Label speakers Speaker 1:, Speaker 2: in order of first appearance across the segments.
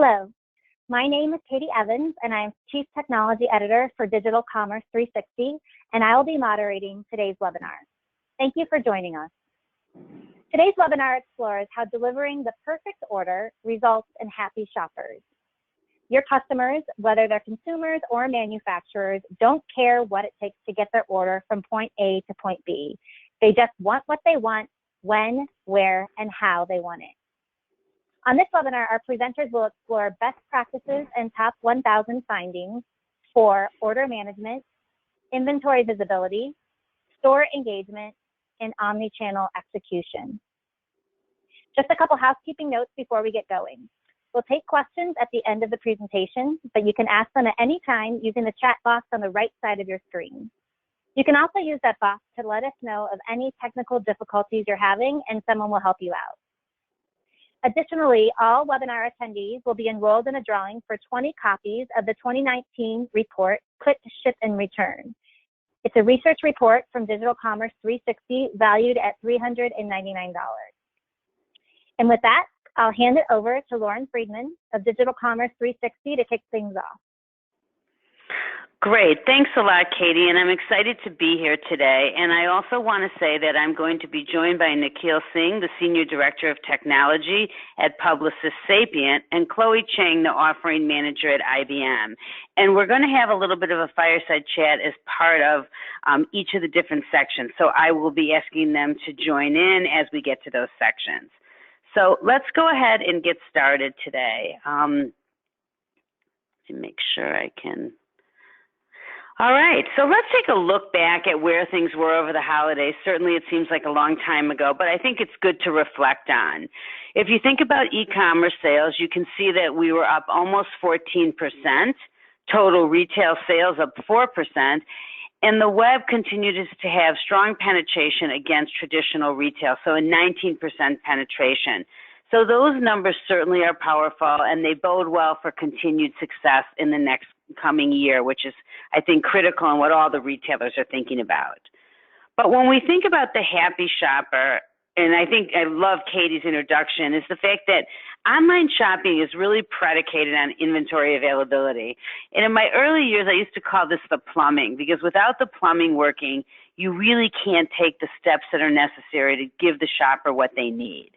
Speaker 1: Hello, my name is Katie Evans, and I am Chief Technology Editor for Digital Commerce 360, and I will be moderating today's webinar. Thank you for joining us. Today's webinar explores how delivering the perfect order results in happy shoppers. Your customers, whether they're consumers or manufacturers, don't care what it takes to get their order from point A to point B. They just want what they want, when, where, and how they want it. On this webinar, our presenters will explore best practices and top 1,000 findings for order management, inventory visibility, store engagement, and omni-channel execution. Just a couple housekeeping notes before we get going. We'll take questions at the end of the presentation, but you can ask them at any time using the chat box on the right side of your screen. You can also use that box to let us know of any technical difficulties you're having, and someone will help you out. Additionally, all webinar attendees will be enrolled in a drawing for 20 copies of the 2019 report, Click, Ship, and Return. It's a research report from Digital Commerce 360 valued at $399. And with that, I'll hand it over to Lauren Friedman of Digital Commerce 360 to kick things off.
Speaker 2: Great. Thanks a lot, Katie, and I'm excited to be here today. And I also want to say that I'm going to be joined by Nikhil Singh, the Senior Director of Technology at Publicis Sapient, and Chloe Chang, the Offering Manager at IBM. And we're going to have a little bit of a fireside chat as part of each of the different sections. So I will be asking them to join in as we get to those sections. So let's go ahead and get started today. To make sure I can. All right, so let's take a look back at where things were over the holidays. Certainly it seems like a long time ago, but I think it's good to reflect on. If you think about e-commerce sales, you can see that we were up almost 14%, total retail sales up 4%, and the web continues to have strong penetration against traditional retail, so a 19% penetration. So those numbers certainly are powerful, and they bode well for continued success in the next coming year, which is, I think, critical in what all the retailers are thinking about. But when we think about the happy shopper, and I think I love Katie's introduction, is the fact that online shopping is really predicated on inventory availability. And in my early years, I used to call this the plumbing, because without the plumbing working, you really can't take the steps that are necessary to give the shopper what they need.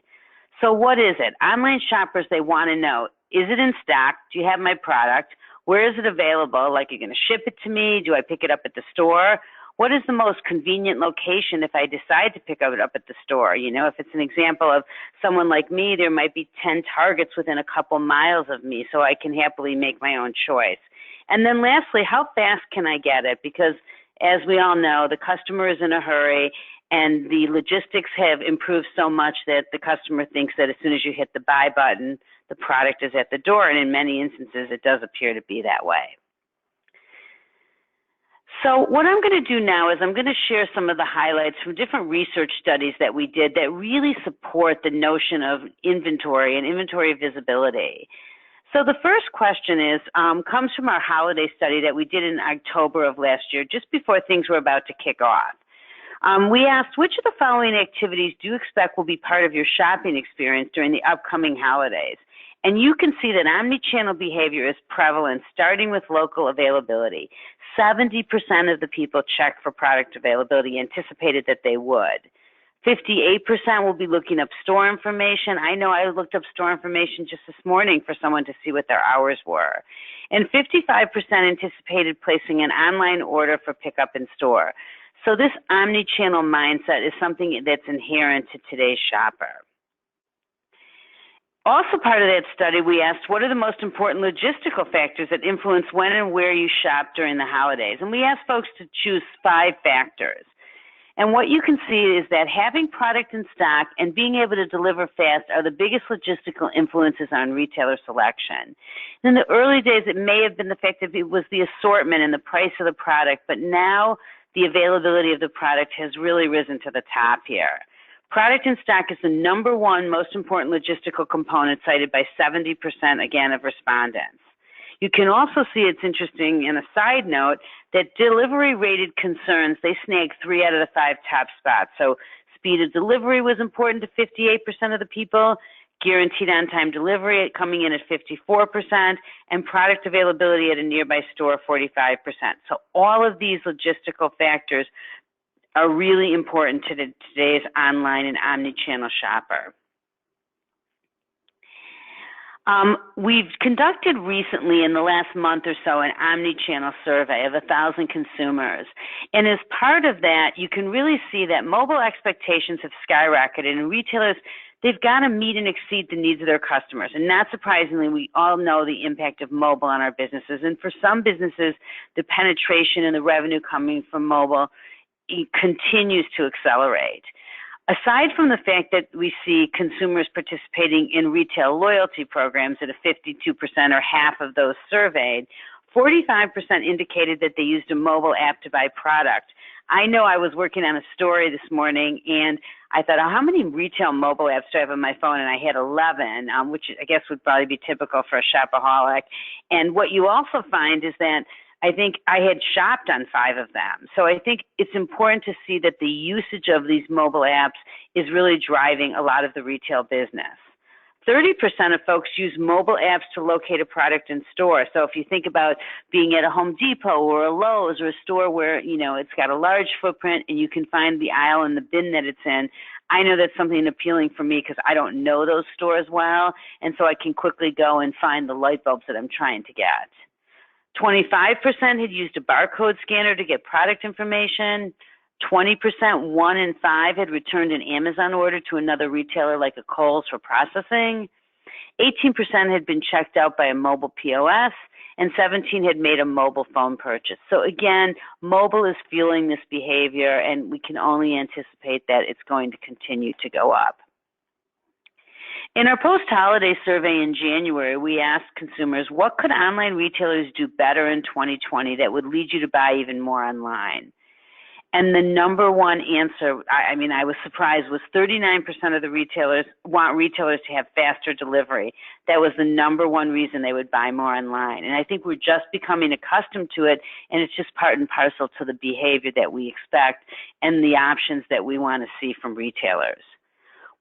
Speaker 2: So what is it? Online shoppers, they want to know, is it in stock? Do you have my product? Where is it available? Like, you're going to ship it to me? Do I pick it up at the store? What is the most convenient location if I decide to pick it up at the store? You know, if it's an example of someone like me, there might be 10 Targets within a couple miles of me, so I can happily make my own choice. And then lastly, how fast can I get it? Because as we all know, the customer is in a hurry, and the logistics have improved so much that the customer thinks that as soon as you hit the buy button, the product is at the door, and in many instances, it does appear to be that way. So what I'm going to do now is I'm going to share some of the highlights from different research studies that we did that really support the notion of inventory and inventory visibility. So the first question is, comes from our holiday study that we did in October of last year, just before things were about to kick off. We asked, which of the following activities do you expect will be part of your shopping experience during the upcoming holidays? And you can see that omni-channel behavior is prevalent, starting with local availability. 70% of the people checked for product availability, anticipated that they would. 58% will be looking up store information. I know I looked up store information just this morning for someone to see what their hours were. And 55% anticipated placing an online order for pickup in store. So this omni-channel mindset is something that's inherent to today's shopper. Also part of that study, we asked, what are the most important logistical factors that influence when and where you shop during the holidays? And we asked folks to choose 5 factors. And what you can see is that having product in stock and being able to deliver fast are the biggest logistical influences on retailer selection. In the early days, it may have been the fact that it was the assortment and the price of the product, but now the availability of the product has really risen to the top here. Product in stock is the #1 most important logistical component, cited by 70% again of respondents. You can also see, it's interesting in a side note, that delivery rated concerns, they snagged 3 out of the 5 top spots. So speed of delivery was important to 58% of the people. guaranteed on-time delivery coming in at 54%, and product availability at a nearby store 45%. So all of these logistical factors are really important to today's online and omni-channel shopper. We've conducted recently in the last month or so an omni-channel survey of 1,000 consumers. And as part of that, you can really see that mobile expectations have skyrocketed, and retailers, they've got to meet and exceed the needs of their customers. And not surprisingly, we all know the impact of mobile on our businesses. And for some businesses, the penetration and the revenue coming from mobile continues to accelerate. Aside from the fact that we see consumers participating in retail loyalty programs at a 52% or half of those surveyed, 45% indicated that they used a mobile app to buy product. I know I was working on a story this morning, and I thought, oh, how many retail mobile apps do I have on my phone? And I had 11, which I guess would probably be typical for a shopaholic. And what you also find is that I think I had shopped on 5 of them. So I think it's important to see that the usage of these mobile apps is really driving a lot of the retail business. 30% of folks use mobile apps to locate a product in store. So if you think about being at a Home Depot or a Lowe's or a store where, you know, it's got a large footprint and you can find the aisle and the bin that it's in, I know that's something appealing for me because I don't know those stores well, and so I can quickly go and find the light bulbs that I'm trying to get. 25% had used a barcode scanner to get product information. 20%, 1 in 5, had returned an Amazon order to another retailer like a Kohl's for processing. 18% had been checked out by a mobile POS, and 17% had made a mobile phone purchase. So again, mobile is fueling this behavior, and we can only anticipate that it's going to continue to go up. In our post-holiday survey in January, we asked consumers, what could online retailers do better in 2020 that would lead you to buy even more online? And the number one answer, I was surprised, was 39% of the retailers want retailers to have faster delivery. That was the number one reason they would buy more online. And I think we're just becoming accustomed to it, and it's just part and parcel to the behavior that we expect and the options that we want to see from retailers.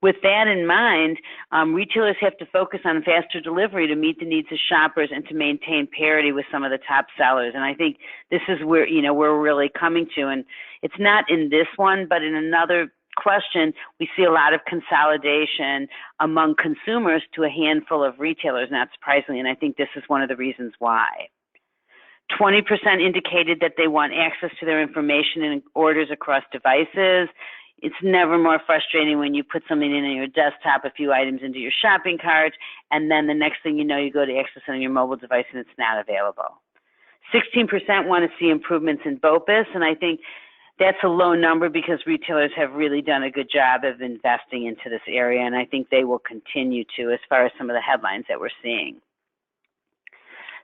Speaker 2: With that in mind, retailers have to focus on faster delivery to meet the needs of shoppers and to maintain parity with some of the top sellers. And I think this is where, we're really coming to. And it's not in this one, but in another question, we see a lot of consolidation among consumers to a handful of retailers, not surprisingly. And I think this is one of the reasons why. 20% indicated that they want access to their information and orders across devices. It's never more frustrating when you put something in on your desktop, a few items into your shopping cart, and then the next thing you know, you go to access it on your mobile device and it's not available. 16% want to see improvements in BOPUS, and I think that's a low number because retailers have really done a good job of investing into this area, and I think they will continue to as far as some of the headlines that we're seeing.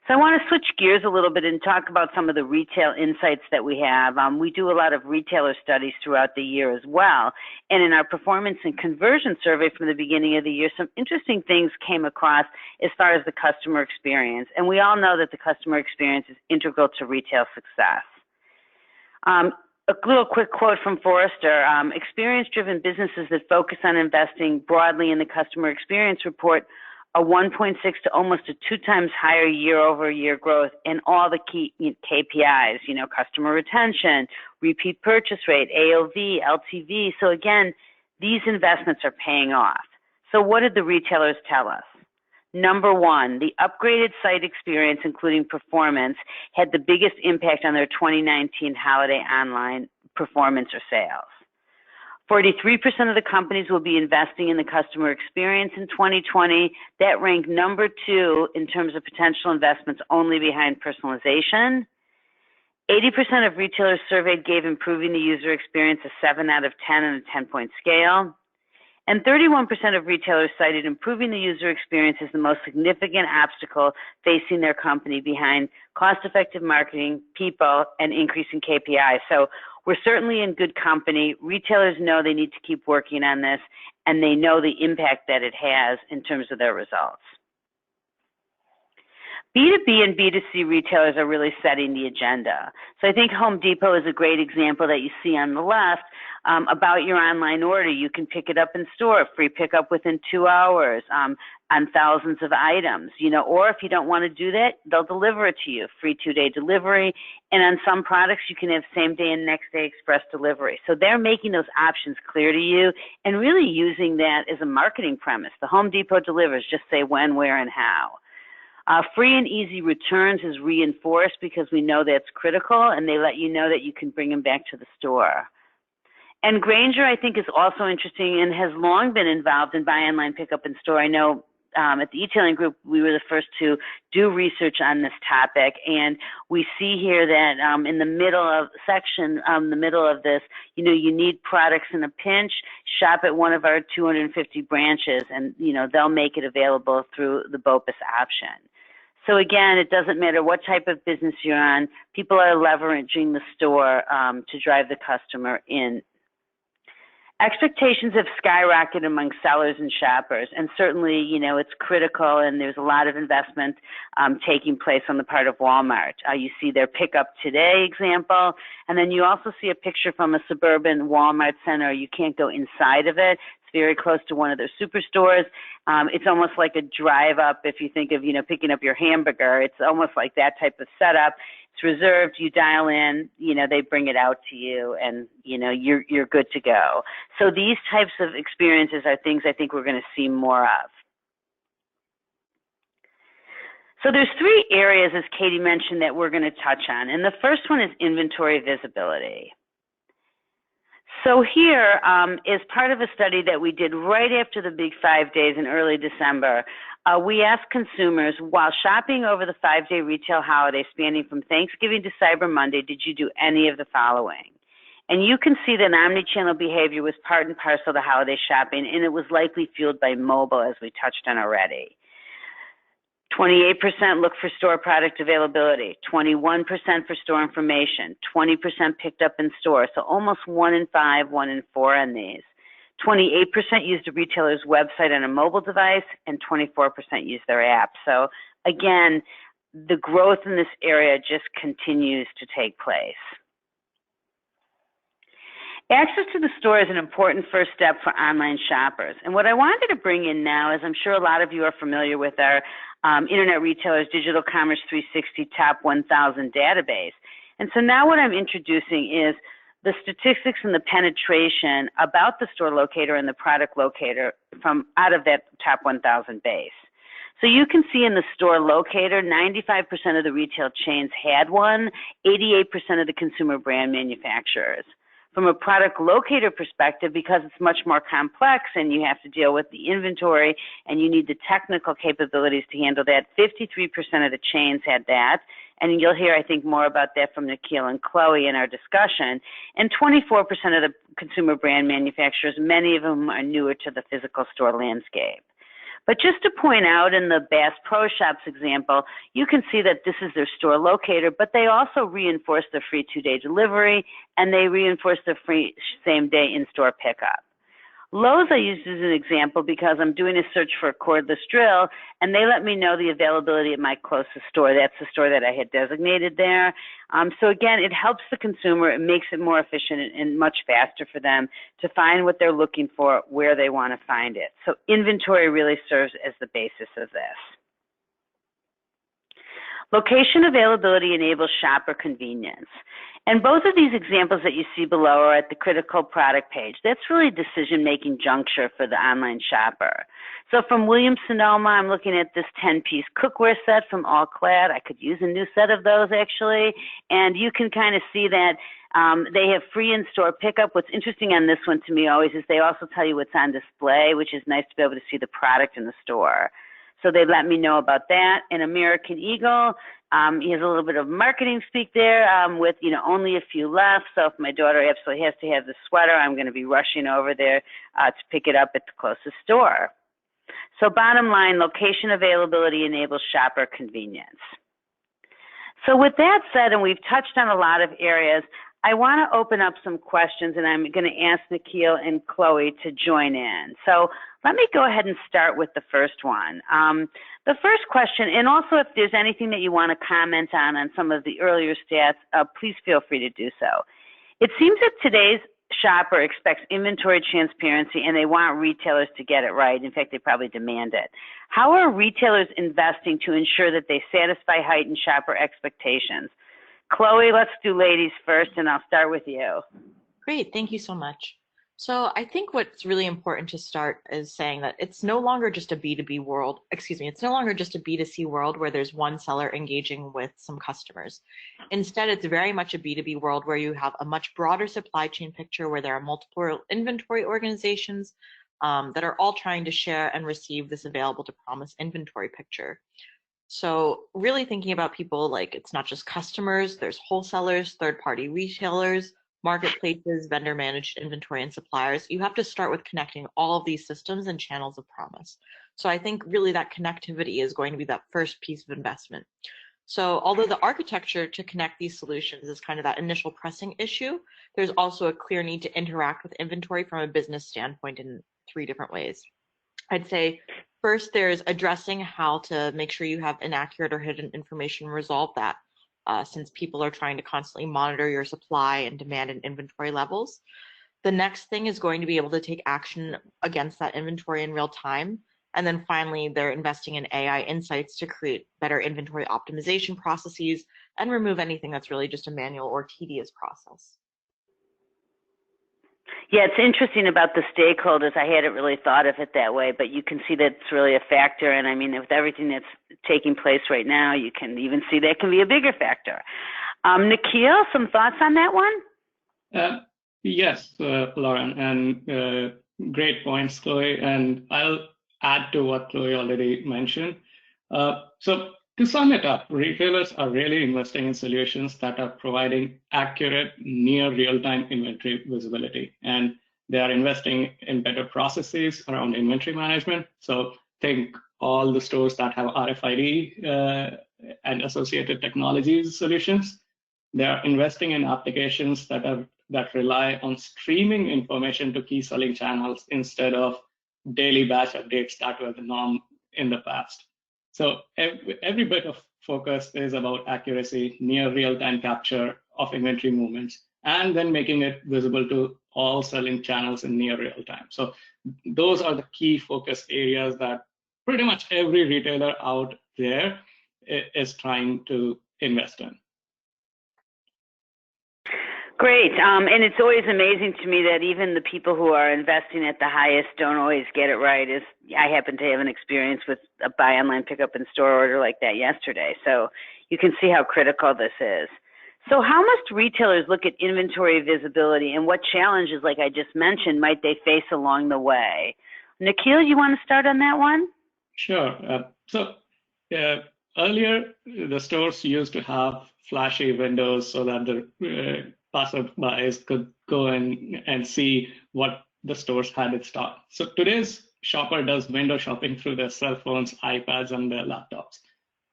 Speaker 2: So I want to switch gears a little bit and talk about some of the retail insights that we have. We do a lot of retailer studies throughout the year as well. And in our performance and conversion survey from the beginning of the year, some interesting things came across as far as the customer experience. And we all know that the customer experience is integral to retail success. A little quick quote from Forrester, experience-driven businesses that focus on investing broadly in the customer experience report a 1.6 to almost a 2 times higher year-over-year growth in all the key KPIs, customer retention, repeat purchase rate, AOV, LTV. So again, these investments are paying off. So what did the retailers tell us? Number one, the upgraded site experience, including performance, had the biggest impact on their 2019 holiday online performance or sales. 43% of the companies will be investing in the customer experience in 2020. That ranked number 2 in terms of potential investments, only behind personalization. 80% of retailers surveyed gave improving the user experience a 7 out of 10 on a 10-point scale. And 31% of retailers cited improving the user experience as the most significant obstacle facing their company behind cost-effective marketing, people, and increasing KPIs. So we're certainly in good company. Retailers know they need to keep working on this, and they know the impact that it has in terms of their results. B2B and B2C retailers are really setting the agenda. So I think Home Depot is a great example that you see on the left. about your online order. You can pick it up in store, free pickup within 2 hours on thousands of items, or if you don't want to do that, they'll deliver it to you, free 2-day delivery. And on some products, you can have same day and next day express delivery. So they're making those options clear to you and really using that as a marketing premise. The Home Depot delivers, just say when, where, and how. Free and easy returns is reinforced because we know that's critical, and they let you know that you can bring them back to the store. And Grainger, I think, is also interesting and has long been involved in buy online, pick up in store. I know at the e-tailing group, we were the first to do research on this topic, and we see here that in the middle of section, the middle of this, you need products in a pinch, shop at one of our 250 branches, and they'll make it available through the BOPUS option. So again, it doesn't matter what type of business you're on, people are leveraging the store to drive the customer in. Expectations have skyrocketed among sellers and shoppers, and certainly, it's critical, and there's a lot of investment taking place on the part of Walmart. You see their Pick Up Today example, and then you also see a picture from a suburban Walmart center. You can't go inside of it. It's very close to one of their superstores. It's almost like a drive-up if you think of, picking up your hamburger. It's almost like that type of setup. It's reserved, you dial in, they bring it out to you, and, you're good to go. So these types of experiences are things I think we're going to see more of. So there's 3 areas, as Katie mentioned, that we're going to touch on, and the first one is inventory visibility. So here, is part of a study that we did right after the big 5 days in early December. We asked consumers, while shopping over the 5-day retail holiday spanning from Thanksgiving to Cyber Monday, did you do any of the following? And you can see that omnichannel behavior was part and parcel of the holiday shopping, and it was likely fueled by mobile, as we touched on already. 28% looked for store product availability, 21% for store information, 20% picked up in store, so almost 1 in 5, 1 in 4 on these. 28% used a retailer's website on a mobile device, and 24% used their app. So again, the growth in this area just continues to take place. Access to the store is an important first step for online shoppers. And what I wanted to bring in now is I'm sure a lot of you are familiar with our Internet Retailers Digital Commerce 360 Top 1000 database. And so now what I'm introducing is the statistics and the penetration about the store locator and the product locator from out of that Top 1000 base. So you can see in the store locator, 95% of the retail chains had one, 88% of the consumer brand manufacturers. From a product locator perspective, because it's much more complex and you have to deal with the inventory and you need the technical capabilities to handle that, 53% of the chains had that. And you'll hear, I think, more about that from Nikhil and Chloe in our discussion. And 24% of the consumer brand manufacturers, many of them are newer to the physical store landscape. But just to point out in the Bass Pro Shops example, you can see that this is their store locator, but they also reinforce the free 2-day delivery, and they reinforce the free same-day in-store pickup. Lowe's I used as an example because I'm doing a search for a cordless drill, and they let me know the availability at my closest store. That's the store that I had designated there. So again, it helps the consumer. It makes it more efficient and much faster for them to find what they're looking for, where they want to find it. So inventory really serves as the basis of this. Location availability enables shopper convenience. And both of these examples that you see below are at the critical product page. That's really a decision-making juncture for the online shopper. So from Williams-Sonoma, I'm looking at this 10-piece cookware set from All Clad. I could use a new set of those, actually. And you can kind of see that they have free in-store pickup. What's interesting on this one to me always is they also tell you what's on display, which is nice to be able to see the product in the store. So they let me know about that. And American Eagle, he has a little bit of marketing speak there with, only a few left. So if my daughter absolutely has to have the sweater, I'm going to be rushing over there to pick it up at the closest store. So bottom line, location availability enables shopper convenience. So with that said, and we've touched on a lot of areas, I want to open up some questions, and I'm going to ask Nikhil and Chloe to join in. So let me go ahead and start with the first one. The first question, and also if there's anything that you want to comment on some of the earlier stats, please feel free to do so. It seems that today's shopper expects inventory transparency and they want retailers to get it right. In fact, they probably demand it. How are retailers investing to ensure that they satisfy heightened shopper expectations? Chloe, let's do ladies first, and I'll start with you.
Speaker 3: Great, thank you so much. So I think what's really important to start is saying that it's no longer just a B2B world, it's no longer just a B2C world where there's one seller engaging with some customers. Instead, it's very much a B2B world where you have a much broader supply chain picture where there are multiple inventory organizations that are all trying to share and receive this available to promise inventory picture. So really thinking about people like it's not just customers, there's wholesalers, third-party retailers, marketplaces, vendor managed inventory, and suppliers. You have to start with connecting all of these systems and channels of promise. So I think really that connectivity is going to be that first piece of investment. So although the architecture to connect these solutions is kind of that initial pressing issue, there's also a clear need to interact with inventory from a business standpoint in 3 different ways. I'd say first, there's addressing how to make sure you have inaccurate or hidden information, resolve that, since people are trying to constantly monitor your supply and demand and inventory levels. The next thing is going to be able to take action against that inventory in real time. And then finally, they're investing in AI insights to create better inventory optimization processes and remove anything that's really just a manual or tedious process.
Speaker 2: Yeah, it's interesting about the stakeholders. I hadn't really thought of it that way, but you can see that it's really a factor. And I mean, with everything that's taking place right now, you can even see that can be a bigger factor. Nikhil, some thoughts on that one?
Speaker 4: Yes, Lauren, and great points, Chloe. And I'll add to what Chloe already mentioned. So to sum it up, retailers are really investing in solutions that are providing accurate, near real-time inventory visibility. And they are investing in better processes around inventory management. So think all the stores that have RFID and associated technologies solutions. They are investing in applications that rely on streaming information to key selling channels instead of daily batch updates that were the norm in the past. So every bit of focus is about accuracy, near real-time capture of inventory movements, and then making it visible to all selling channels in near real time. So those are the key focus areas that pretty much every retailer out there is trying to invest in.
Speaker 2: Great. And it's always amazing to me that even the people who are investing at the highest don't always get it right. I happen to have an experience with a buy online, pick up in store order like that yesterday. So you can see how critical this is. So how must retailers look at inventory visibility, and what challenges, like I just mentioned, might they face along the way? Nikhil, you want to start on that one?
Speaker 4: Sure. Earlier, the stores used to have flashy windows so that the passerbys could go and see what the stores had in stock. So today's shopper does window shopping through their cell phones, iPads, and their laptops.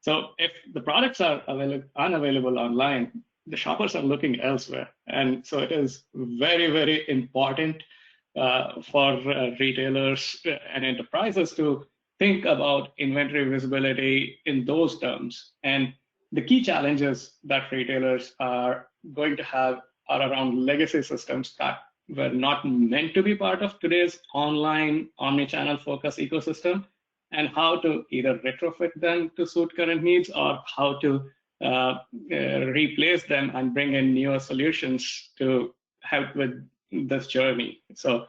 Speaker 4: So if the products are unavailable online, the shoppers are looking elsewhere. And so it is very, very important for retailers and enterprises to think about inventory visibility in those terms. And the key challenges that retailers are going to have are around legacy systems that were not meant to be part of today's online omnichannel focus ecosystem, and how to either retrofit them to suit current needs or how to replace them and bring in newer solutions to help with this journey. So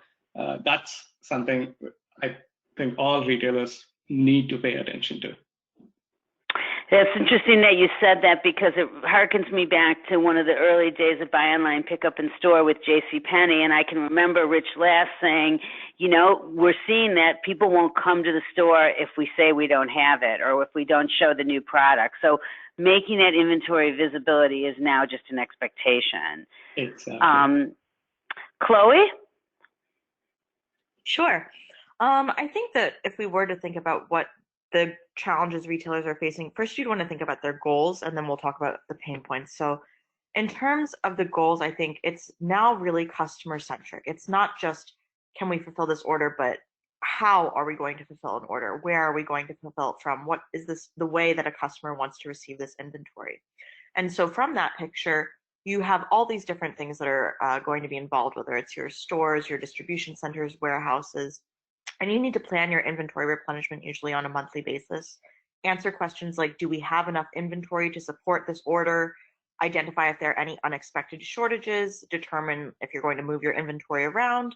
Speaker 4: that's something I think all retailers need to pay attention to.
Speaker 2: That's interesting that you said that, because it harkens me back to one of the early days of buy online, pick up in store with JCPenney. And I can remember Rich Last saying, you know, we're seeing that people won't come to the store if we say we don't have it or if we don't show the new product. So making that inventory visibility is now just an expectation.
Speaker 4: Exactly.
Speaker 2: Chloe?
Speaker 3: Sure. I think that if we were to think about what the challenges retailers are facing, first you'd want to think about their goals, and then we'll talk about the pain points. So in terms of the goals, I think it's now really customer centric. It's not just, can we fulfill this order, but how are we going to fulfill an order? Where are we going to fulfill it from? What is this the way that a customer wants to receive this inventory? And so from that picture, you have all these different things that are going to be involved, whether it's your stores, your distribution centers, warehouses, and you need to plan your inventory replenishment usually on a monthly basis. Answer questions like, do we have enough inventory to support this order? Identify if there are any unexpected shortages, determine if you're going to move your inventory around,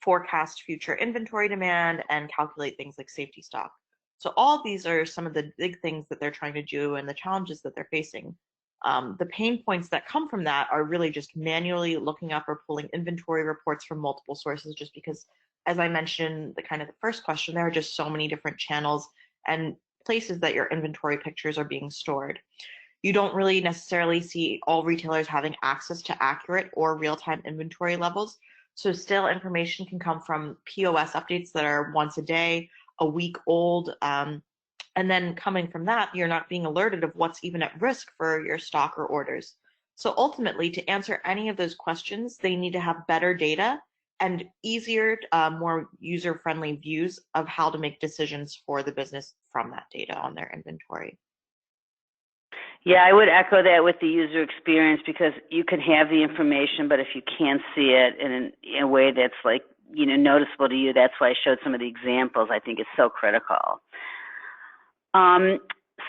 Speaker 3: forecast future inventory demand, and calculate things like safety stock. So all these are some of the big things that they're trying to do and the challenges that they're facing. The pain points that come from that are really just manually looking up or pulling inventory reports from multiple sources, just because, as I mentioned, the first question, there are just so many different channels and places that your inventory pictures are being stored. You don't really necessarily see all retailers having access to accurate or real-time inventory levels. So still information can come from POS updates that are once a day, a week old, and then coming from that, you're not being alerted of what's even at risk for your stock or orders. So ultimately, to answer any of those questions, they need to have better data and easier, more user-friendly views of how to make decisions for the business from that data on their inventory.
Speaker 2: Yeah, I would echo that with the user experience, because you can have the information, but if you can't see it in a way that's like, noticeable to you, that's why I showed some of the examples. I think it's so critical.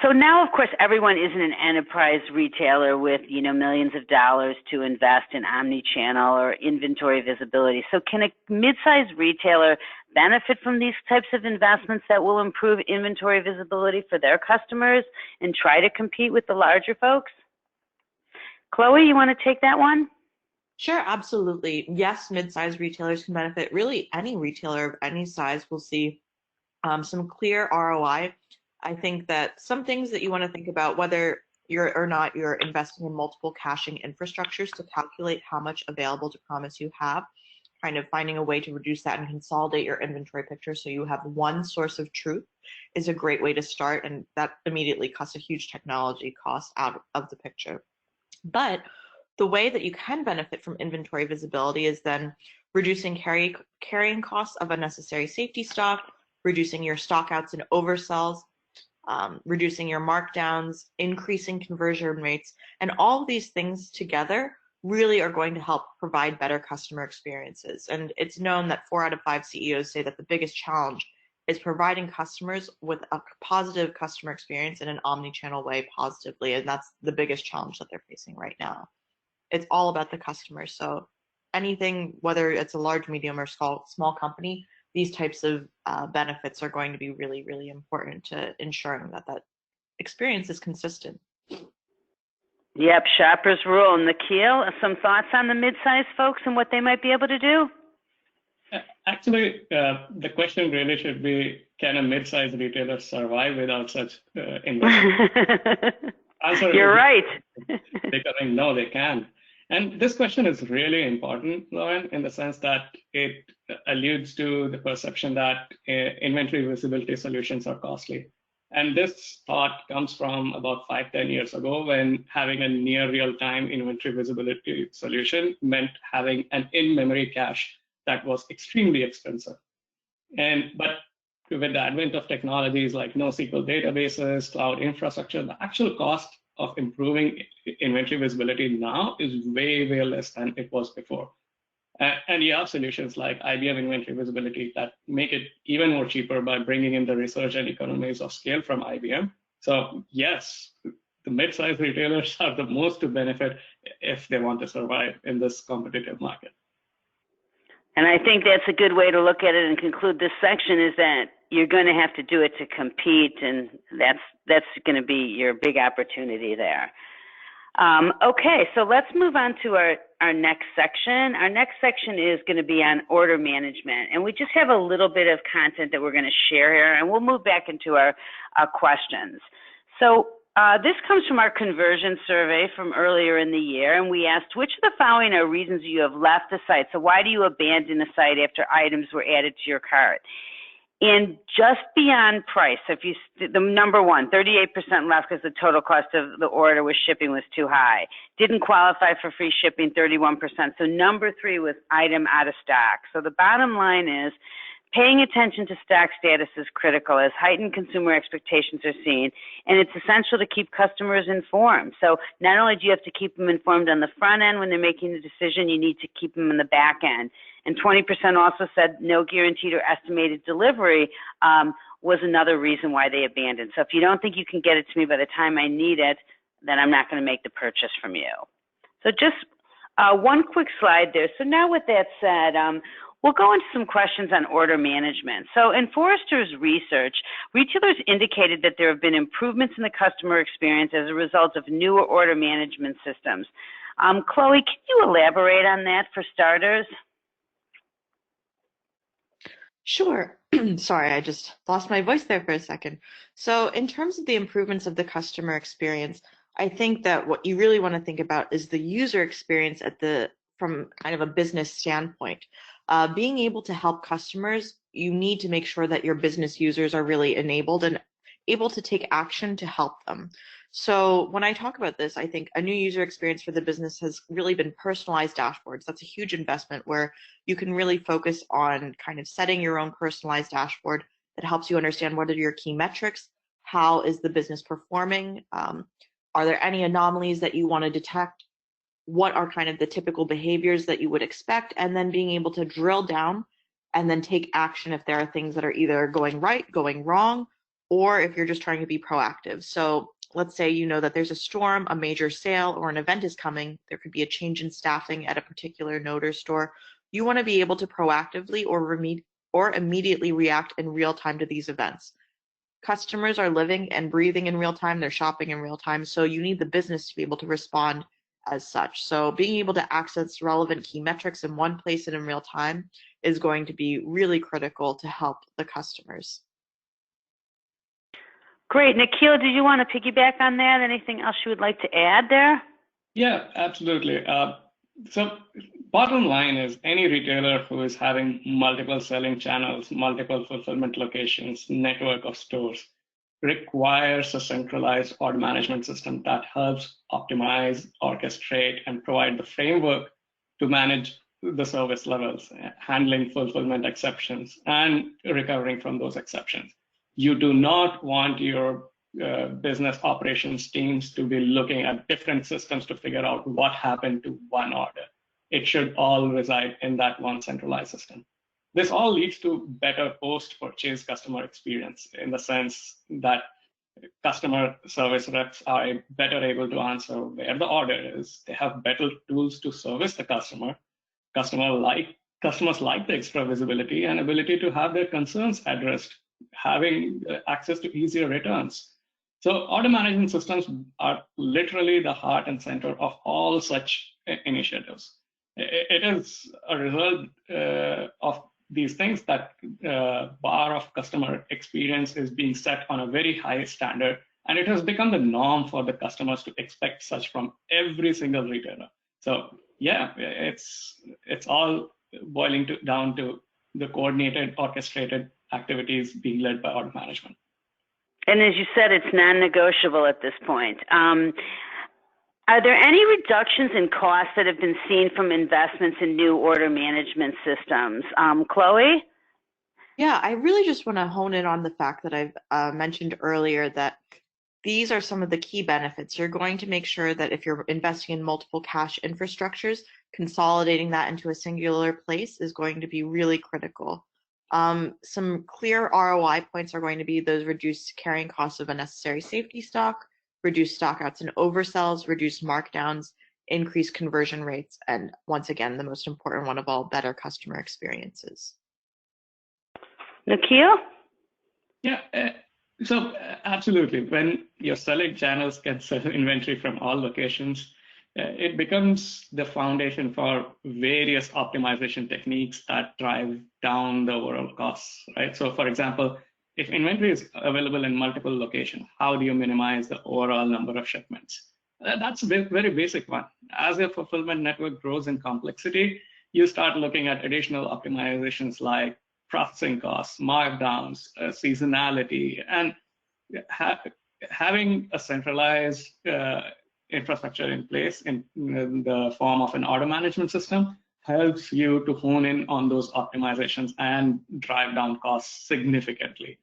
Speaker 2: So now, of course, everyone isn't an enterprise retailer with, millions of dollars to invest in omni-channel or inventory visibility. So can a mid-sized retailer benefit from these types of investments that will improve inventory visibility for their customers and try to compete with the larger folks? Chloe, you want to take that one?
Speaker 3: Sure, absolutely. Yes, mid-sized retailers can benefit. Really, any retailer of any size will see some clear ROI. I think that some things that you want to think about, whether you're or not you're investing in multiple caching infrastructures to calculate how much available to promise you have, kind of finding a way to reduce that and consolidate your inventory picture so you have one source of truth is a great way to start, and that immediately cuts a huge technology cost out of the picture. But the way that you can benefit from inventory visibility is then reducing carrying costs of unnecessary safety stock, reducing your stockouts and oversells, reducing your markdowns, increasing conversion rates, and all of these things together really are going to help provide better customer experiences. And it's known that 4 out of 5 CEOs say that the biggest challenge is providing customers with a positive customer experience in an omni-channel way positively, and that's the biggest challenge that they're facing right now. It's all about the customer. So anything, whether it's a large, medium, or small company, these types of benefits are going to be really, really important to ensuring that that experience is consistent.
Speaker 2: Yep, shoppers rule. Nikhil, some thoughts on the mid-sized folks and what they might be able to do?
Speaker 4: Actually, the question really should be, can a mid-sized retailer survive without such investment?
Speaker 2: You're right.
Speaker 4: Because no, they can. And this question is really important, Lauren, in the sense that it alludes to the perception that inventory visibility solutions are costly. And this thought comes from about 5-10 years ago, when having a near real-time inventory visibility solution meant having an in-memory cache that was extremely expensive. But with the advent of technologies like NoSQL databases, cloud infrastructure, the actual cost of improving inventory visibility now is way, way less than it was before. And you have solutions like IBM Inventory Visibility that make it even more cheaper by bringing in the research and economies of scale from IBM. So yes, the mid-sized retailers are the most to benefit if they want to survive in this competitive market.
Speaker 2: And I think that's a good way to look at it and conclude this section, is that you're going to have to do it to compete, and that's going to be your big opportunity there. Okay, so let's move on to our next section. Our next section is going to be on order management, and we just have a little bit of content that we're going to share here, and we'll move back into our questions. So this comes from our conversion survey from earlier in the year, and we asked, which of the following are reasons you have left the site? So why do you abandon a site after items were added to your cart? And just beyond price, if you, the number one, 38% left because the total cost of the order with shipping was too high. Didn't qualify for free shipping, 31%. So number 3 was item out of stock. So the bottom line is Paying attention to stock status is critical as heightened consumer expectations are seen, and it's essential to keep customers informed. So not only do you have to keep them informed on the front end when they're making the decision, you need to keep them in the back end. And 20% also said no guaranteed or estimated delivery was another reason why they abandoned. So if you don't think you can get it to me by the time I need it, then I'm not going to make the purchase from you. So just one quick slide there. So now with that said, we'll go into some questions on order management. So in Forrester's research, retailers indicated that there have been improvements in the customer experience as a result of newer order management systems. Chloe, can you elaborate on that for starters?
Speaker 3: Sure. Sorry, I just lost my voice there for a second. So in terms of the improvements of the customer experience, I think that what you really want to think about is the user experience from kind of a business standpoint. Being able to help customers, you need to make sure that your business users are really enabled and able to take action to help them. So when I talk about this, I think a new user experience for the business has really been personalized dashboards. That's a huge investment where you can really focus on kind of setting your own personalized dashboard that helps you understand what are your key metrics, how is the business performing, are there any anomalies that you want to detect, what are kind of the typical behaviors that you would expect, and then being able to drill down and then take action if there are things that are either going right, going wrong, or if you're just trying to be proactive. So let's say you know that there's a storm, a major sale, or an event is coming. There could be a change in staffing at a particular node or store. You want to be able to proactively or immediately react in real time to these events. Customers are living and breathing in real time. They're shopping in real time. So you need the business to be able to respond as such. So being able to access relevant key metrics in one place and in real time is going to be really critical to help the customers.
Speaker 2: Great. Nikhil, did you want to piggyback on that? Anything else you would like to add there?
Speaker 4: Yeah, absolutely. So bottom line is any retailer who is having multiple selling channels, multiple fulfillment locations, network of stores requires a centralized order management system that helps optimize, orchestrate, and provide the framework to manage the service levels, handling fulfillment exceptions, and recovering from those exceptions. You do not want your business operations teams to be looking at different systems to figure out what happened to one order. It should all reside in that one centralized system. This all leads to better post-purchase customer experience in the sense that customer service reps are better able to answer where the order is. They have better tools to service the customer. Customers like the extra visibility and ability to have their concerns addressed, having access to easier returns. So order management systems are literally the heart and center of all such initiatives. It is a result of these things that bar of customer experience is being set on a very high standard, and it has become the norm for the customers to expect such from every single retailer. So yeah, it's all boiling down to the coordinated, orchestrated activities being led by order management.
Speaker 2: And as you said, it's non-negotiable at this point. Are there any reductions in costs that have been seen from investments in new order management systems? Chloe?
Speaker 3: Yeah, I really just want to hone in on the fact that I've mentioned earlier that these are some of the key benefits. You're going to make sure that if you're investing in multiple cache infrastructures, consolidating that into a singular place is going to be really critical. Some clear ROI points are going to be those reduced carrying costs of unnecessary safety stock, reduced stockouts and oversells, reduced markdowns, increased conversion rates, and once again, the most important one of all, better customer experiences.
Speaker 2: Nikhil?
Speaker 4: Yeah, so absolutely. When your selling channels can sell inventory from all locations, it becomes the foundation for various optimization techniques that drive down the overall costs, right? So for example, if inventory is available in multiple locations, how do you minimize the overall number of shipments? That's a very basic one. As your fulfillment network grows in complexity, you start looking at additional optimizations like processing costs, markdowns, seasonality, and having a centralized infrastructure in place in the form of an order management system helps you to hone in on those optimizations and drive down costs significantly.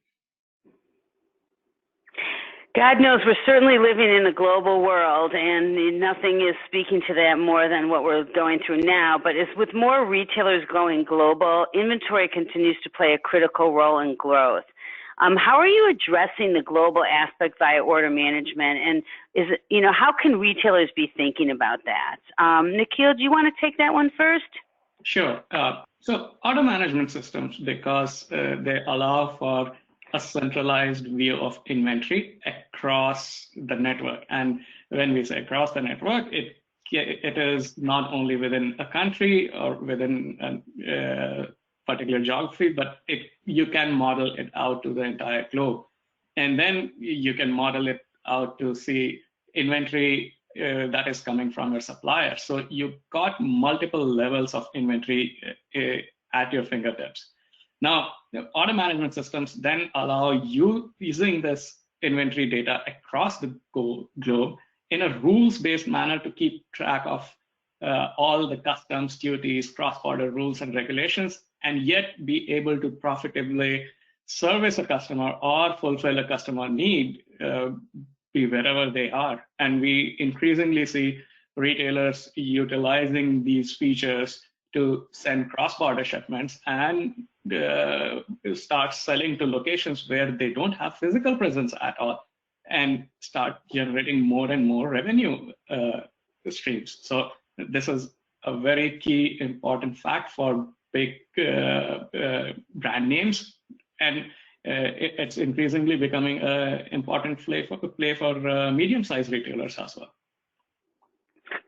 Speaker 2: God knows we're certainly living in a global world, and nothing is speaking to that more than what we're going through now. But as with more retailers going global, inventory continues to play a critical role in growth. How are you addressing the global aspect via order management? And how can retailers be thinking about that? Nikhil, do you want to take that one first?
Speaker 4: Sure. So order management systems, because they allow for a centralized view of inventory across the network. And when we say across the network, it is not only within a country or within a particular geography, but you can model it out to the entire globe. And then you can model it out to see inventory that is coming from your supplier. So you've got multiple levels of inventory at your fingertips. Now, the order management systems then allow you using this inventory data across the globe in a rules-based manner to keep track of all the customs, duties, cross-border rules and regulations, and yet be able to profitably service a customer or fulfill a customer need, be wherever they are. And we increasingly see retailers utilizing these features to send cross-border shipments and start selling to locations where they don't have physical presence at all, and start generating more and more revenue streams. So this is a very key important fact for big brand names, and it's increasingly becoming an important play for medium-sized retailers as well.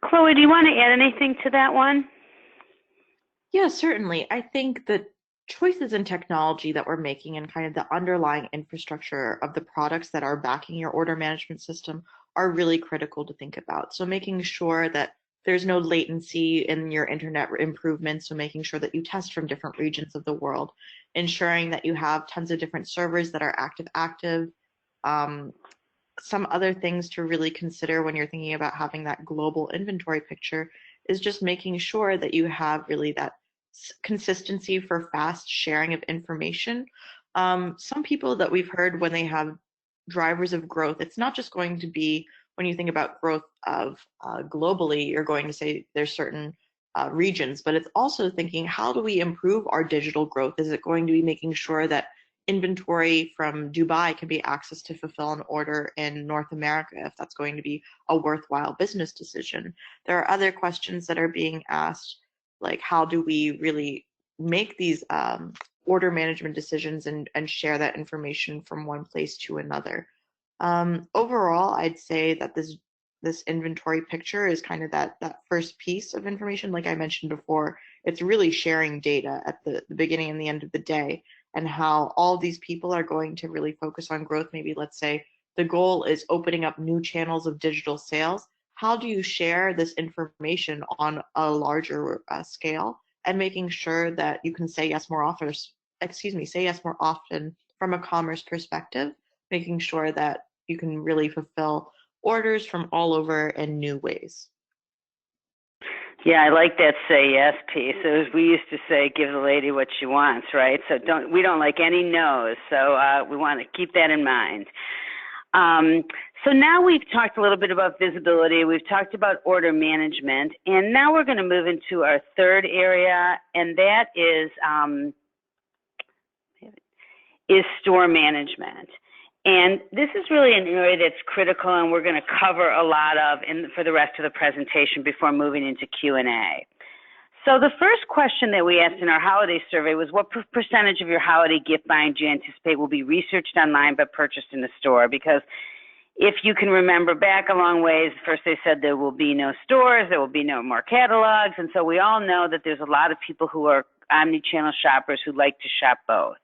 Speaker 2: Chloe, do you want to add anything to that one?
Speaker 3: Yeah, certainly. I think that choices in technology that we're making and kind of the underlying infrastructure of the products that are backing your order management system are really critical to think about. So making sure that there's no latency in your internet improvements, so making sure that you test from different regions of the world, ensuring that you have tons of different servers that are active. Some other things to really consider when you're thinking about having that global inventory picture is just making sure that you have really that consistency for fast sharing of information. Some people that we've heard when they have drivers of growth, it's not just going to be when you think about growth of globally, you're going to say there's certain regions, but it's also thinking, how do we improve our digital growth? Is it going to be making sure that inventory from Dubai can be accessed to fulfill an order in North America, if that's going to be a worthwhile business decision? There are other questions that are being asked, like how do we really make these order management decisions and share that information from one place to another? Overall, I'd say that this inventory picture is kind of that first piece of information. Like I mentioned before, it's really sharing data at the beginning and the end of the day, and how all these people are going to really focus on growth. Maybe let's say the goal is opening up new channels of digital sales. How do you share this information on a larger scale, and making sure that you can say yes more often, say yes more often from a commerce perspective, making sure that you can really fulfill orders from all over in new ways.
Speaker 2: Yeah, I like that say yes piece. As we used to say, give the lady what she wants, right? So we don't like any no's. So we want to keep that in mind. So now we've talked a little bit about visibility. We've talked about order management, and now we're going to move into our third area, and that is store management. And this is really an area that's critical, and we're going to cover a lot of for the rest of the presentation before moving into Q&A. So the first question that we asked in our holiday survey was, what percentage of your holiday gift buying do you anticipate will be researched online but purchased in the store? Because if you can remember back a long ways, first they said there will be no stores, there will be no more catalogs, and so we all know that there's a lot of people who are omni-channel shoppers who like to shop both.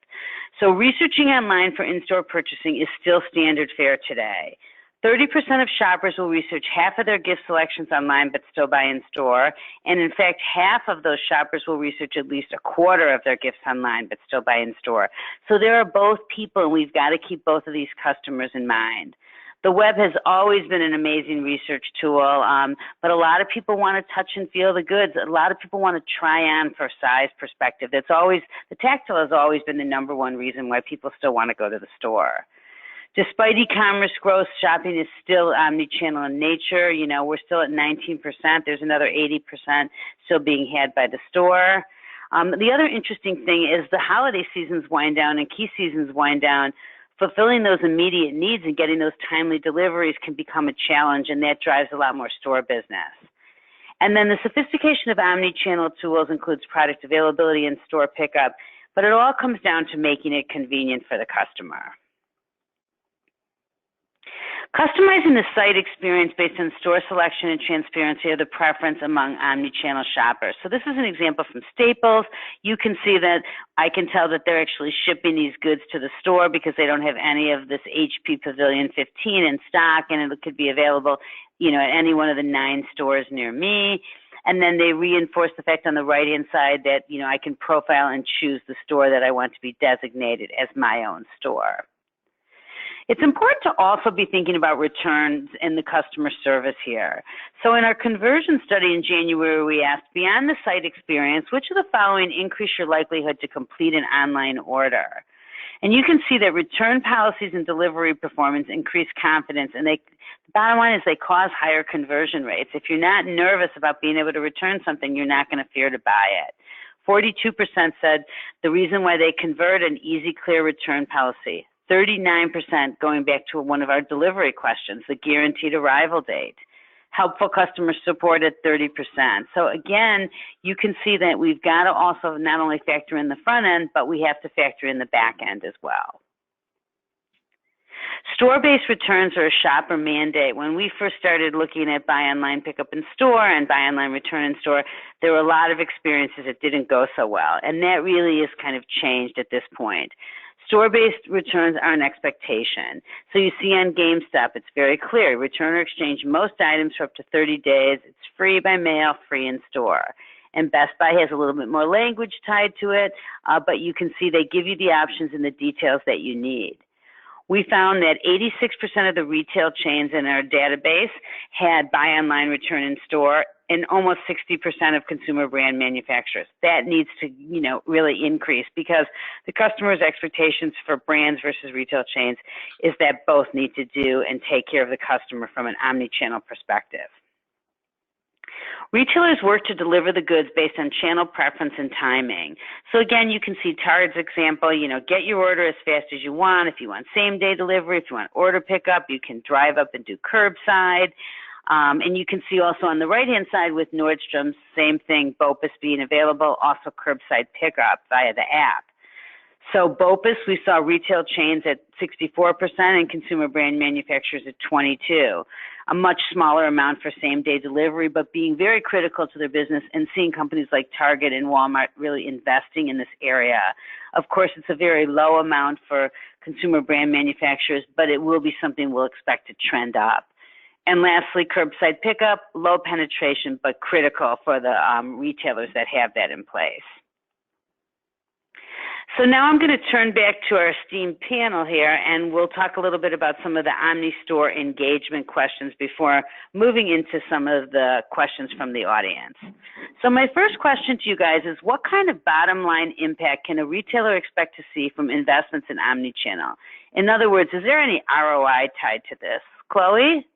Speaker 2: So researching online for in-store purchasing is still standard fare today. 30% of shoppers will research half of their gift selections online but still buy in store. And in fact, half of those shoppers will research at least a quarter of their gifts online but still buy in store. So there are both people, and we've got to keep both of these customers in mind. The web has always been an amazing research tool, but a lot of people want to touch and feel the goods. A lot of people want to try on for size perspective. The tactile has always been the #1 reason why people still want to go to the store. Despite e-commerce growth, shopping is still omni-channel in nature. You know, we're still at 19%. There's another 80% still being had by the store. The other interesting thing is the holiday seasons wind down and key seasons wind down. Fulfilling those immediate needs and getting those timely deliveries can become a challenge, and that drives a lot more store business. And then the sophistication of omni-channel tools includes product availability and store pickup, but it all comes down to making it convenient for the customer. Customizing the site experience based on store selection and transparency are the preference among omni-channel shoppers. So this is an example from Staples. You can see that I can tell that they're actually shipping these goods to the store because they don't have any of this HP Pavilion 15 in stock, and it could be available, you know, at any one of the 9 stores near me. And then they reinforce the fact on the right-hand side that, you know, I can profile and choose the store that I want to be designated as my own store. It's important to also be thinking about returns and the customer service here. So in our conversion study in January, we asked, beyond the site experience, which of the following increase your likelihood to complete an online order? And you can see that return policies and delivery performance increase confidence, and the bottom line is they cause higher conversion rates. If you're not nervous about being able to return something, you're not going to fear to buy it. 42% said the reason why they convert an easy, clear return policy. 39% going back to one of our delivery questions, the guaranteed arrival date. Helpful customer support at 30%. So again, you can see that we've got to also not only factor in the front end, but we have to factor in the back end as well. Store-based returns are a shopper mandate. When we first started looking at buy online, pick up in store and buy online, return in store, there were a lot of experiences that didn't go so well. And that really is kind of changed at this point. Store-based returns are an expectation. So you see on GameStop, it's very clear. Return or exchange most items for up to 30 days. It's free by mail, free in store. And Best Buy has a little bit more language tied to it, but you can see they give you the options and the details that you need. We found that 86% of the retail chains in our database had buy online, return in store, and almost 60% of consumer brand manufacturers. That needs to, you know, really increase because the customer's expectations for brands versus retail chains is that both need to do and take care of the customer from an omni-channel perspective. Retailers work to deliver the goods based on channel preference and timing. So again, you can see Target's example, you know, get your order as fast as you want. If you want same-day delivery, if you want order pickup, you can drive up and do curbside. And you can see also on the right-hand side with Nordstrom's, same thing, BOPUS being available, also curbside pickup via the app. So BOPUS, we saw retail chains at 64% and consumer brand manufacturers at 22%. A much smaller amount for same-day delivery, but being very critical to their business and seeing companies like Target and Walmart really investing in this area. Of course, it's a very low amount for consumer brand manufacturers, but it will be something we'll expect to trend up. And lastly, curbside pickup, low penetration, but critical for the retailers that have that in place. So now I'm going to turn back to our esteemed panel here, and we'll talk a little bit about some of the OmniStore engagement questions before moving into some of the questions from the audience. So my first question to you guys is, what kind of bottom line impact can a retailer expect to see from investments in omnichannel? In other words, is there any ROI tied to this? Chloe?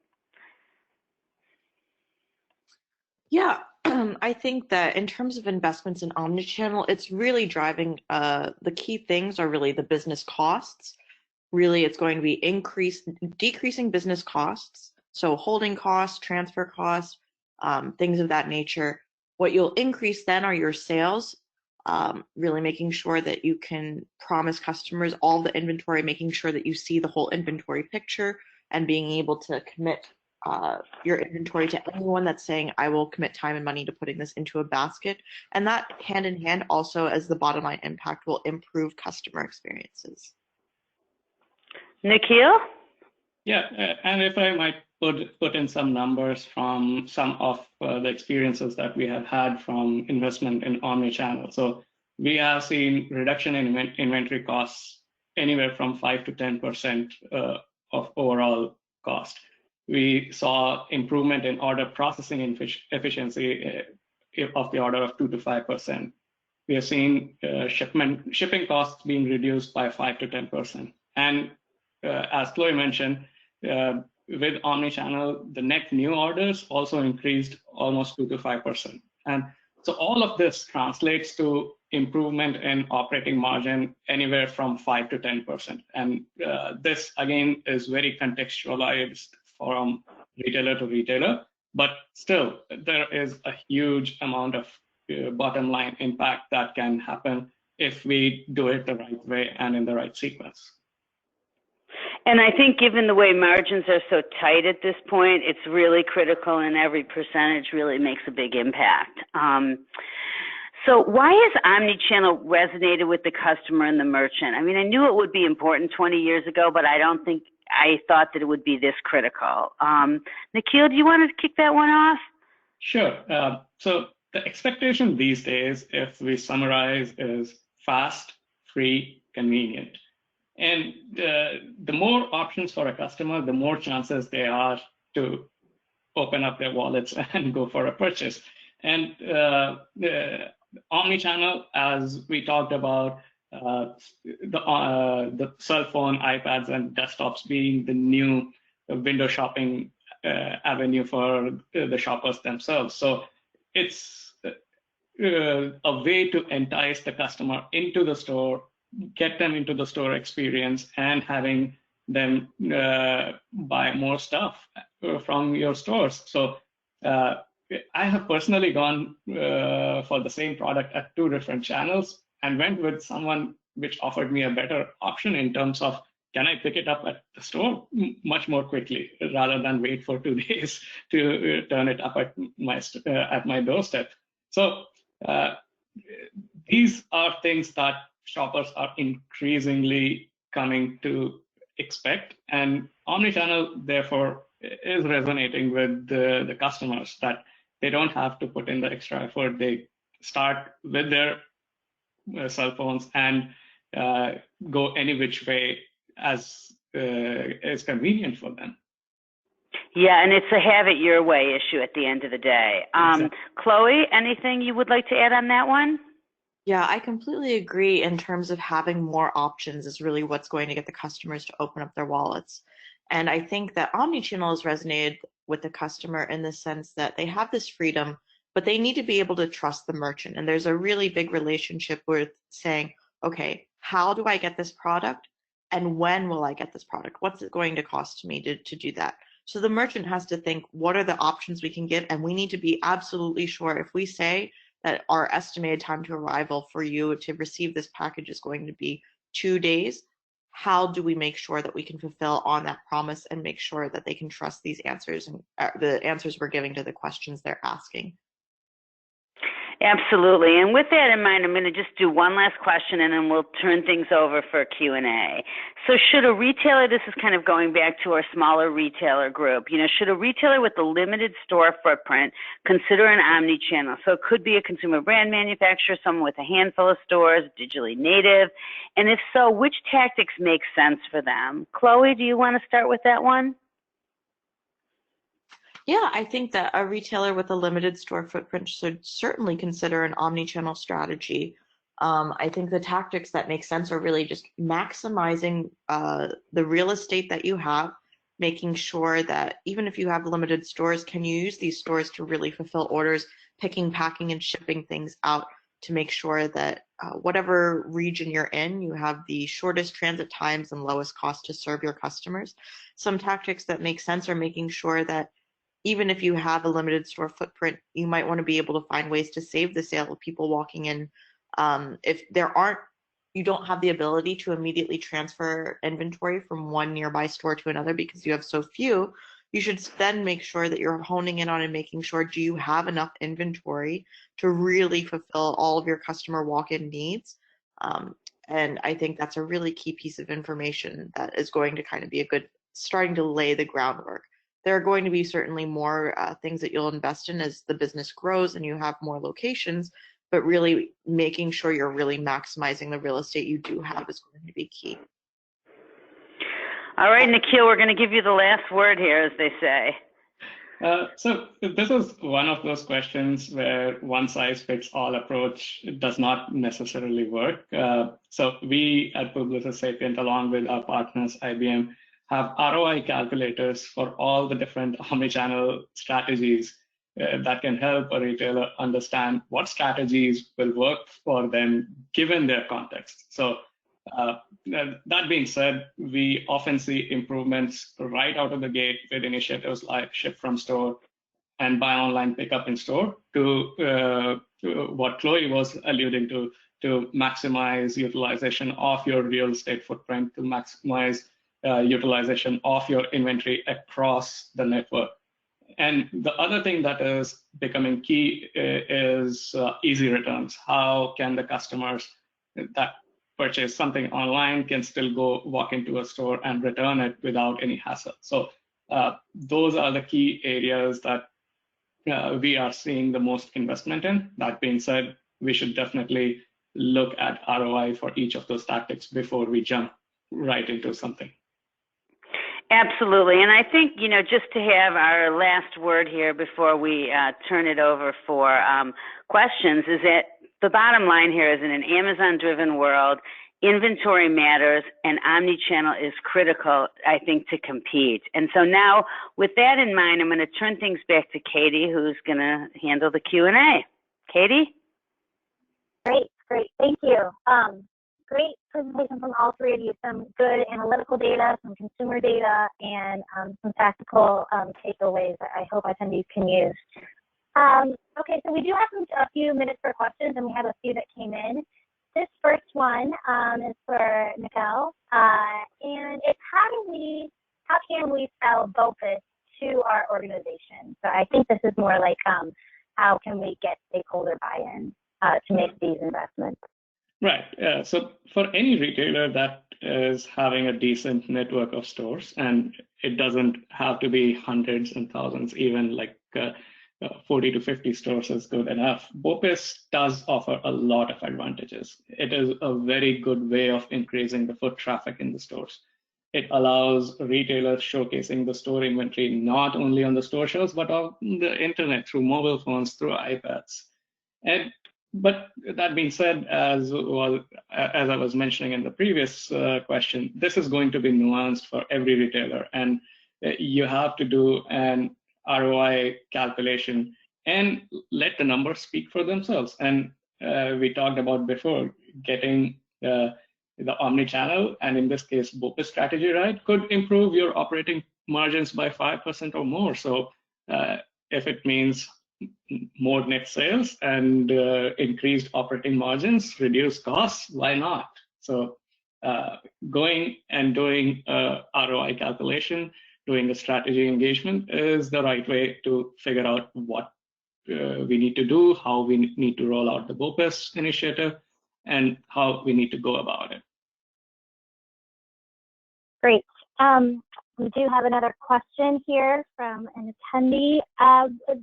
Speaker 3: Yeah, I think that in terms of investments in omnichannel, it's really driving, the key things are really the business costs. Really, it's going to be decreasing business costs. So holding costs, transfer costs, things of that nature. What you'll increase then are your sales, really making sure that you can promise customers all the inventory, making sure that you see the whole inventory picture and being able to commit your inventory to anyone that's saying, I will commit time and money to putting this into a basket. And that hand in hand also as the bottom line impact will improve customer experiences.
Speaker 2: Nikhil?
Speaker 4: Yeah, and if I might put in some numbers from some of the experiences that we have had from investment in omnichannel. So we have seen reduction in inventory costs anywhere from 5 to 10% of overall cost. We saw improvement in order processing efficiency of the order of 2 to 5%. We are seeing shipping costs being reduced by 5 to 10%. And as Chloe mentioned, with omnichannel, the net new orders also increased almost 2 to 5%. And so all of this translates to improvement in operating margin anywhere from 5 to 10%. And this, again, is very contextualized from retailer to retailer, but still, there is a huge amount of bottom line impact that can happen if we do it the right way and in the right sequence.
Speaker 2: And I think given the way margins are so tight at this point, it's really critical, and every percentage really makes a big impact. So why has omnichannel resonated with the customer and the merchant? I mean, I knew it would be important 20 years ago, but I don't think I thought that it would be this critical. Nikhil, do you want to kick that one off?
Speaker 4: Sure. So the expectation these days, if we summarize, is fast, free, convenient. And the more options for a customer, the more chances they are to open up their wallets and go for a purchase. And the omnichannel, as we talked about, the cell phone, iPads, and desktops being the new window shopping avenue for the shoppers themselves. So it's a way to entice the customer into the store, get them into the store experience, and having them buy more stuff from your stores. So I have personally gone for the same product at 2 different channels and went with someone which offered me a better option in terms of, can I pick it up at the store much more quickly rather than wait for 2 days to turn it up at my doorstep. So these are things that shoppers are increasingly coming to expect, and omnichannel therefore is resonating with the customers, that they don't have to put in the extra effort. They start with their cell phones and go any which way as is convenient for them.
Speaker 2: Yeah, and it's a have it your way issue at the end of the day.
Speaker 4: Exactly.
Speaker 2: Chloe, anything you would like to add on that one?
Speaker 3: Yeah, I completely agree in terms of having more options is really what's going to get the customers to open up their wallets. And I think that omnichannel has resonated with the customer in the sense that they have this freedom, but they need to be able to trust the merchant. And there's a really big relationship with saying, okay, how do I get this product? And when will I get this product? What's it going to cost me to do that? So the merchant has to think, what are the options we can get? And we need to be absolutely sure. If we say that our estimated time to arrival for you to receive this package is going to be 2 days, how do we make sure that we can fulfill on that promise and make sure that they can trust these answers and the answers we're giving to the questions they're asking?
Speaker 2: Absolutely. And with that in mind, I'm going to just do one last question and then we'll turn things over for Q&A. So should a retailer, this is kind of going back to our smaller retailer group, should a retailer with a limited store footprint consider an omni-channel? So it could be a consumer brand manufacturer, someone with a handful of stores, digitally native. And if so, which tactics make sense for them? Chloe, do you want to start with that one?
Speaker 3: Yeah, I think that a retailer with a limited store footprint should certainly consider an omni-channel strategy. I think the tactics that make sense are really just maximizing the real estate that you have, making sure that even if you have limited stores, can you use these stores to really fulfill orders, picking, packing, and shipping things out to make sure that whatever region you're in, you have the shortest transit times and lowest cost to serve your customers. Some tactics that make sense are making sure that even if you have a limited store footprint, you might want to be able to find ways to save the sale of people walking in. If you don't have the ability to immediately transfer inventory from one nearby store to another because you have so few, you should then make sure that you're honing in on and making sure, do you have enough inventory to really fulfill all of your customer walk-in needs? And I think that's a really key piece of information that is going to kind of be a good starting to lay the groundwork. There are going to be certainly more things that you'll invest in as the business grows and you have more locations, but really making sure you're really maximizing the real estate you do have is going to be key.
Speaker 2: All right, Nikhil, we're going to give you the last word here, as they say.
Speaker 4: So this is one of those questions where one size fits all approach does not necessarily work. So we at Publicis Sapient, along with our partners, IBM, have ROI calculators for all the different omnichannel strategies that can help a retailer understand what strategies will work for them given their context. So that being said, we often see improvements right out of the gate with initiatives like ship from store and buy online, pick up in store, to what Chloe was alluding to maximize utilization of your real estate footprint, to maximize utilization of your inventory across the network. And the other thing that is becoming key is easy returns. How can the customers that purchase something online can still go walk into a store and return it without any hassle? So those are the key areas that we are seeing the most investment in. That being said, we should definitely look at ROI for each of those tactics before we jump right into something.
Speaker 2: Absolutely. And I think, just to have our last word here before we turn it over for questions, is that the bottom line here is, in an Amazon-driven world, inventory matters and omni-channel is critical, I think, to compete. And so now, with that in mind, I'm going to turn things back to Katie, who's going to handle the Q&A. Katie?
Speaker 1: Great. Thank you. Great presentation from all three of you. Some good analytical data, some consumer data, and some tactical takeaways that I hope attendees can use. Okay, so we do have a few minutes for questions, and we have a few that came in. This first one is for Nikhil, and it's how can we sell BOPIS to our organization? So I think this is more like how can we get stakeholder buy-in to make these investments?
Speaker 4: Right. So for any retailer that is having a decent network of stores, and it doesn't have to be hundreds and thousands, even like 40 to 50 stores is good enough. BOPIS does offer a lot of advantages. It is a very good way of increasing the foot traffic in the stores. It allows retailers showcasing the store inventory not only on the store shelves, but on the internet, through mobile phones, through iPads. But that being said, as I was mentioning in the previous question, this is going to be nuanced for every retailer, and you have to do an ROI calculation and let the numbers speak for themselves. And we talked about before, getting the omni-channel, and in this case, BOPIS strategy right, could improve your operating margins by 5% or more. So if it means more net sales and increased operating margins, reduced costs, why not? So going and doing a ROI calculation, doing a strategy engagement is the right way to figure out what we need to do, how we need to roll out the BOPIS initiative, and how we need to go about it.
Speaker 1: Great. We do have another question here from an attendee.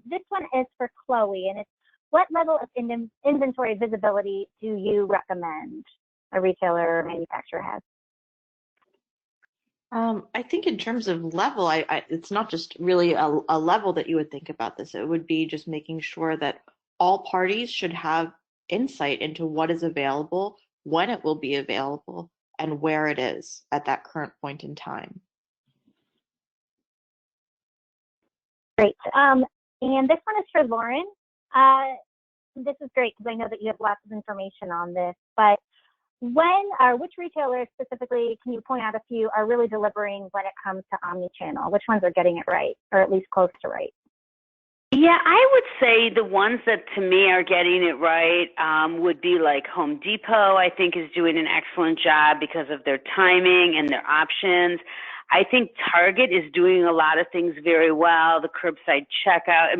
Speaker 1: This one is for Chloe, and it's, what level of inventory visibility do you recommend a retailer or manufacturer has?
Speaker 3: I think in terms of level, it's not just really a level that you would think about this. It would be just making sure that all parties should have insight into what is available, when it will be available, and where it is at that current point in time.
Speaker 1: Great. And this one is for Lauren. This is great because I know that you have lots of information on this, but which retailers specifically, can you point out a few, are really delivering when it comes to omni-channel? Which ones are getting it right, or at least close to right?
Speaker 2: Yeah, I would say the ones that to me are getting it right would be like Home Depot, I think, is doing an excellent job because of their timing and their options. I think Target is doing a lot of things very well. The curbside checkout,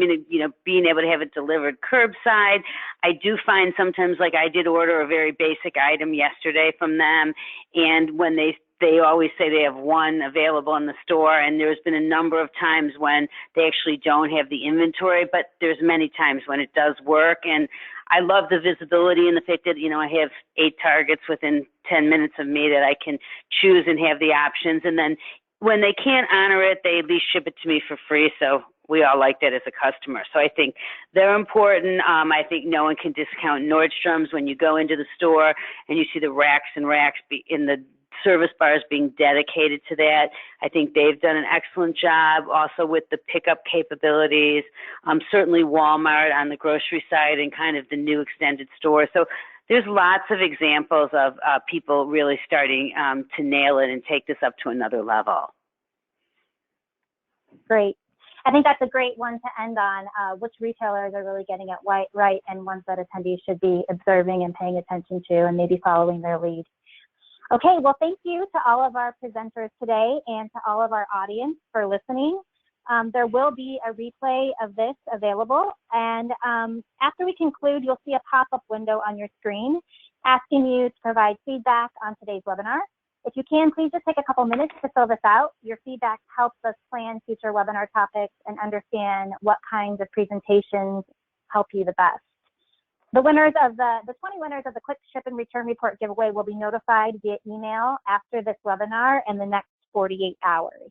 Speaker 2: being able to have it delivered curbside. I do find sometimes, like I did order a very basic item yesterday from them, and when they always say they have one available in the store, and there's been a number of times when they actually don't have the inventory, but there's many times when it does work. And I love the visibility and the fact that, I have 8 Targets within 10 minutes of me that I can choose and have the options. And then when they can't honor it, they at least ship it to me for free. So we all like that as a customer. So I think they're important. I think no one can discount Nordstrom's when you go into the store and you see the racks and racks in the service bars being dedicated to that. I think they've done an excellent job also with the pickup capabilities. Certainly Walmart on the grocery side and kind of the new extended store. So there's lots of examples of people really starting to nail it and take this up to another level.
Speaker 1: Great. I think that's a great one to end on, which retailers are really getting it right and ones that attendees should be observing and paying attention to and maybe following their lead. Okay, well, thank you to all of our presenters today and to all of our audience for listening. There will be a replay of this available, and after we conclude, you'll see a pop-up window on your screen asking you to provide feedback on today's webinar. If you can, please just take a couple minutes to fill this out. Your feedback helps us plan future webinar topics and understand what kinds of presentations help you the best. The winners of the 20 winners of the Quick Ship and Return Report giveaway will be notified via email after this webinar in the next 48 hours.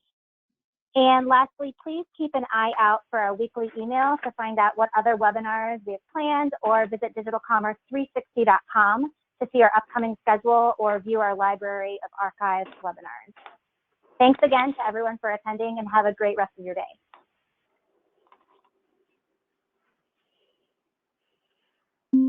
Speaker 1: And lastly, please keep an eye out for our weekly email to find out what other webinars we have planned, or visit digitalcommerce360.com to see our upcoming schedule or view our library of archived webinars. Thanks again to everyone for attending, and have a great rest of your day.